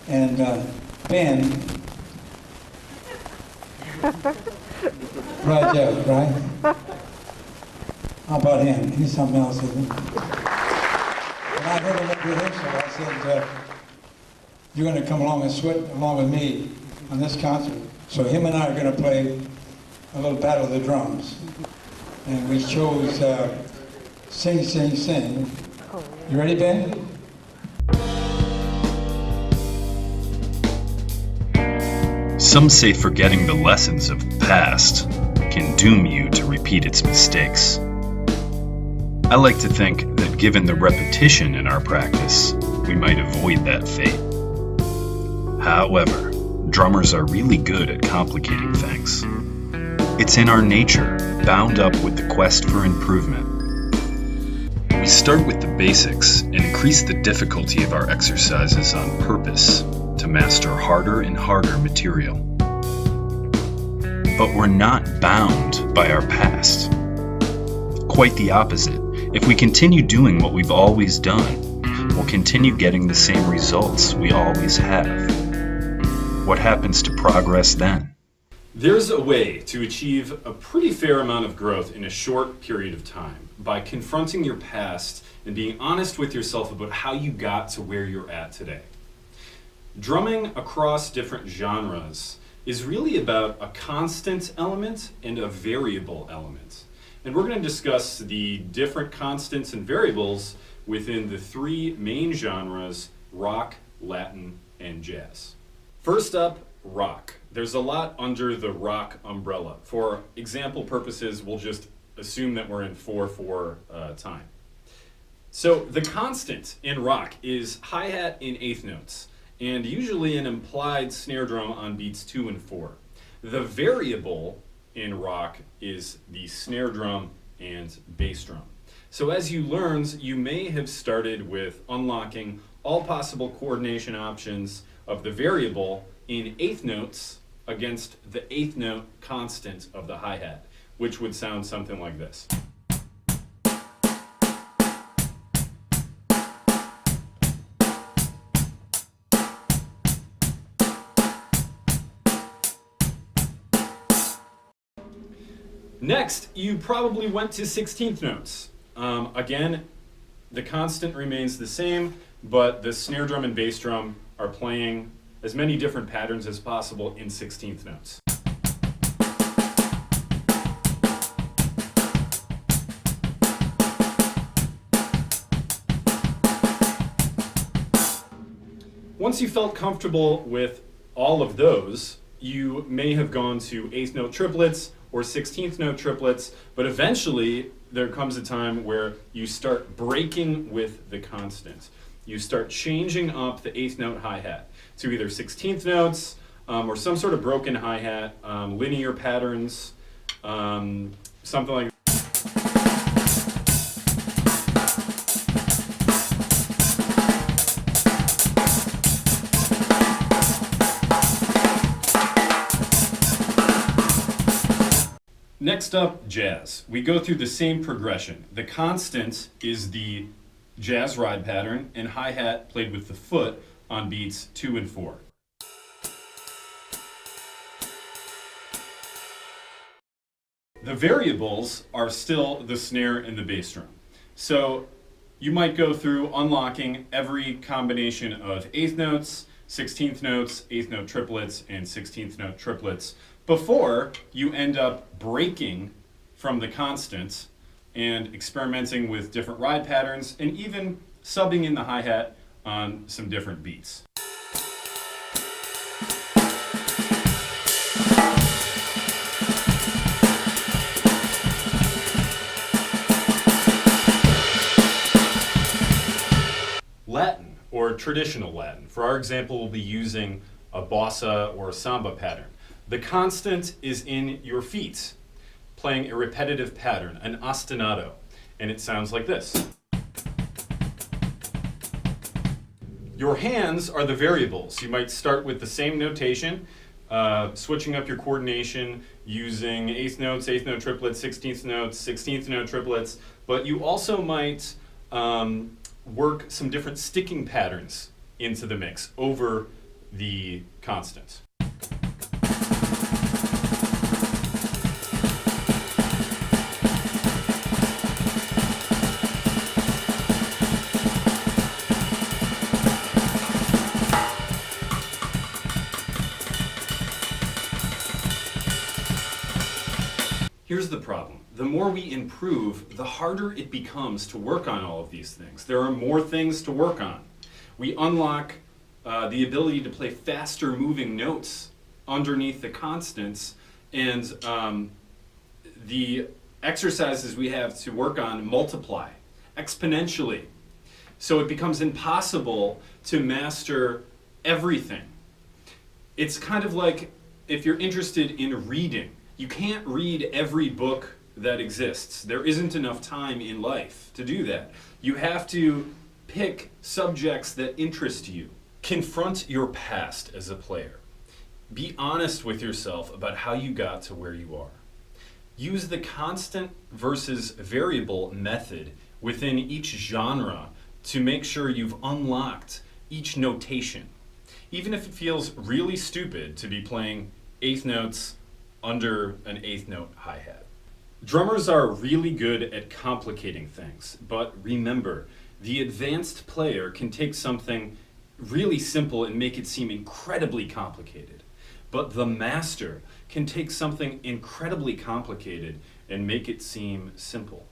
And Ben, Reigel, right? How about him? He's something else, isn't he? When I heard him at rehearsal, I said, you're going to come along and sweat along with me on this concert. So him and I are going to play a little battle of the drums. And we chose Sing, Sing, Sing. You ready, Ben? Some say forgetting the lessons of the past can doom you to repeat its mistakes. I like to think that given the repetition in our practice, we might avoid that fate. However, drummers are really good at complicating things. It's in our nature, bound up with the quest for improvement. We start with the basics and increase the difficulty of our exercises on purpose to master harder and harder material. But we're not bound by our past. Quite the opposite. If we continue doing what we've always done, we'll continue getting the same results we always have. What happens to progress then? There's a way to achieve a pretty fair amount of growth in a short period of time by confronting your past and being honest with yourself about how you got to where you're at today. Drumming across different genres is really about a constant element and a variable element. And we're going to discuss the different constants and variables within the three main genres: rock, Latin, and jazz. First up, rock. There's a lot under the rock umbrella. For example purposes, we'll just assume that we're in 4/4 time. So the constant in rock is hi-hat in eighth notes, and usually an implied snare drum on beats 2 and 4. The variable in rock is the snare drum and bass drum. So as you learned, you may have started with unlocking all possible coordination options of the variable in eighth notes against the eighth note constant of the hi-hat, which would sound something like this. Next, you probably went to 16th notes. Again, the constant remains the same, but the snare drum and bass drum are playing as many different patterns as possible in 16th notes. Once you felt comfortable with all of those, you may have gone to 8th note triplets or 16th note triplets, but eventually there comes a time where you start breaking with the constant. You start changing up the 8th note hi-hat to either 16th notes or some sort of broken hi-hat, linear patterns, something like that. Next up, jazz. We go through the same progression. The constant is the jazz ride pattern and hi-hat played with the foot on beats 2 and 4. The variables are still the snare and the bass drum. So you might go through unlocking every combination of 8th notes, 16th notes, 8th note triplets, and 16th note triplets before you end up breaking from the constant and experimenting with different ride patterns and even subbing in the hi-hat on some different beats. Latin, or traditional Latin. For our example, we'll be using a bossa or a samba pattern. The constant is in your feet, playing a repetitive pattern, an ostinato, and it sounds like this. Your hands are the variables. You might start with the same notation, switching up your coordination using 8th notes, 8th note triplets, 16th notes, 16th note triplets, but you also might work some different sticking patterns into the mix over the constant. Here's the problem. The more we improve, the harder it becomes to work on all of these things. There are more things to work on. We unlock the ability to play faster moving notes underneath the constants, and the exercises we have to work on multiply exponentially. So it becomes impossible to master everything. It's kind of like if you're interested in reading. You can't read every book that exists. There isn't enough time in life to do that. You have to pick subjects that interest you. Confront your past as a player. Be honest with yourself about how you got to where you are. Use the constant versus variable method within each genre to make sure you've unlocked each notation. Even if it feels really stupid to be playing eighth notes under an eighth note hi-hat. Drummers are really good at complicating things, but remember, the advanced player can take something really simple and make it seem incredibly complicated. But the master can take something incredibly complicated and make it seem simple.